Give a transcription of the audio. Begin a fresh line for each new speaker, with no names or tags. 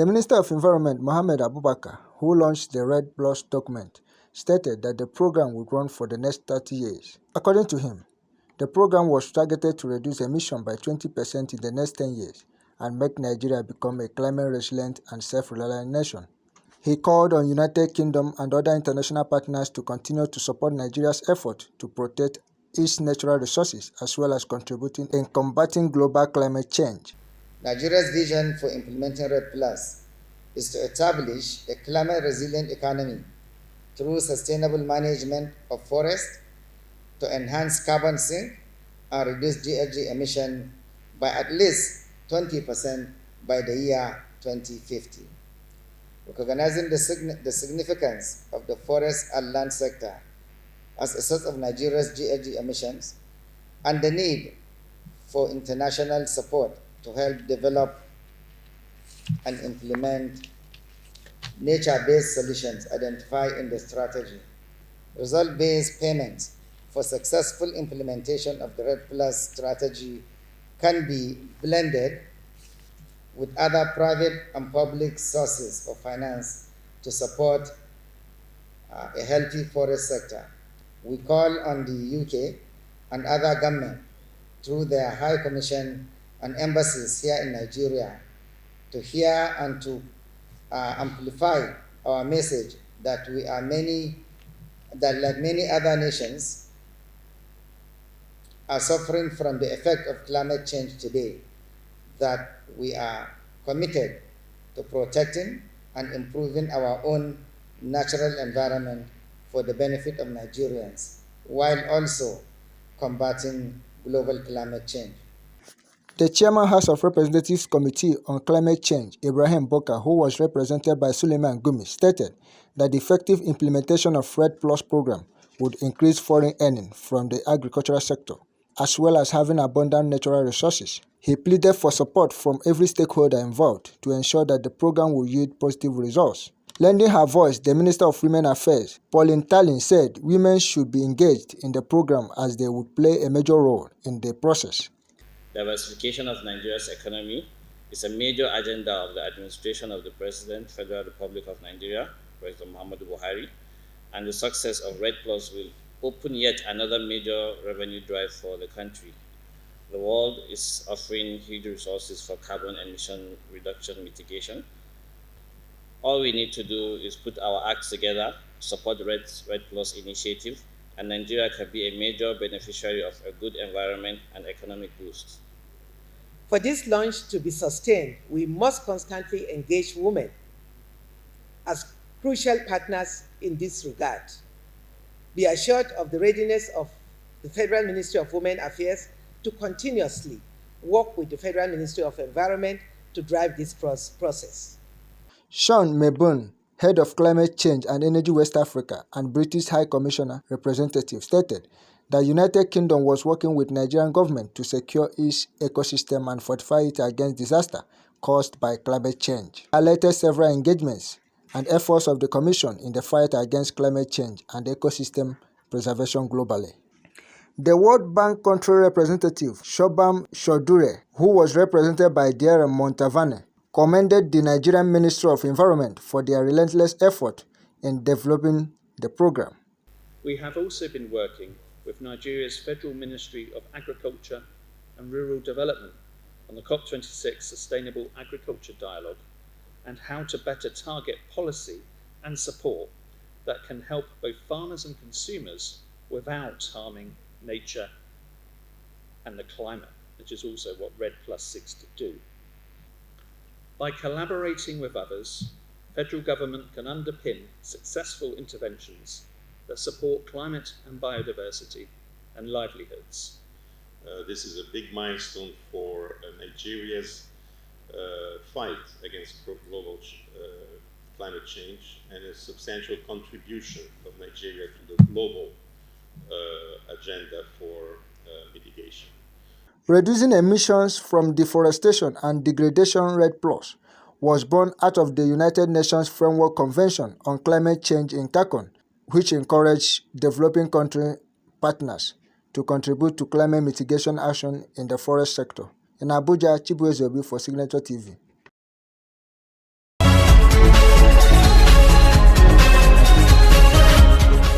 The Minister of Environment, Mohammed Abubakar, who launched the REDD Plus document, stated that the program would run for the next 30 years. According to him, the program was targeted to reduce emissions by 20% in the next 10 years and make Nigeria become a climate-resilient and self-reliant nation. He called on United Kingdom and other international partners to continue to support Nigeria's effort to protect its natural resources as well as contributing in combating global climate change.
Nigeria's vision for implementing REDD Plus is to establish a climate-resilient economy through sustainable management of forests to enhance carbon sink and reduce GHG emission by at least 20% by the year 2050. Recognizing the significance of the forest and land sector as a source of Nigeria's GHG emissions and the need for international support to help develop and implement nature-based solutions identified in the strategy. Result-based payments for successful implementation of the REDD Plus strategy can be blended with other private and public sources of finance to support a healthy forest sector. We call on the UK and other governments through their High Commission and embassies here in Nigeria to hear and to amplify our message that we are like many other nations, are suffering from the effect of climate change today, that we are committed to protecting and improving our own natural environment for the benefit of Nigerians, while also combating global climate change.
The Chairman House of Representatives Committee on Climate Change, Ibrahim Boka, who was represented by Suleiman Gumi, stated that the effective implementation of REDD Plus program would increase foreign earnings from the agricultural sector, as well as having abundant natural resources. He pleaded for support from every stakeholder involved to ensure that the program will yield positive results. Lending her voice, the Minister of Women Affairs, Pauline Tallinn, said women should be engaged in the program as they would play a major role in the process.
Diversification of Nigeria's economy is a major agenda of the administration of the President, Federal Republic of Nigeria, President Muhammadu Buhari, and the success of REDD Plus will open yet another major revenue drive for the country. The world is offering huge resources for carbon emission reduction mitigation. All we need to do is put our acts together, support the REDD Plus initiative, and Nigeria can be a major beneficiary of a good environment and economic boost.
For this launch to be sustained, we must constantly engage women as crucial partners in this regard. Be assured of the readiness of the Federal Ministry of Women Affairs to continuously work with the Federal Ministry of Environment to drive this process.
Sean Mebun, Head of Climate Change and Energy West Africa and British High Commissioner representative, stated that United Kingdom was working with Nigerian government to secure its ecosystem and fortify it against disaster caused by climate change. Highlighted several engagements and efforts of the Commission in the fight against climate change and ecosystem preservation globally. The World Bank country representative, Shobham Shodure, who was represented by Dr. Montavane, commended the Nigerian Ministry of Environment for their relentless effort in developing the program.
We have also been working with Nigeria's Federal Ministry of Agriculture and Rural Development on the COP26 Sustainable Agriculture Dialogue and how to better target policy and support that can help both farmers and consumers without harming nature and the climate, which is also what REDD Plus seeks to do. By collaborating with others, federal government can underpin successful interventions that support climate and biodiversity and livelihoods.
This is a big milestone for Nigeria's fight against global climate change and a substantial contribution of Nigeria to the global agenda for mitigation.
Reducing emissions from deforestation and degradation REDD Plus was born out of the United Nations Framework Convention on Climate Change in Cancun, which encouraged developing country partners to contribute to climate mitigation action in the forest sector. In Abuja, Chibueze Obi for Signature TV.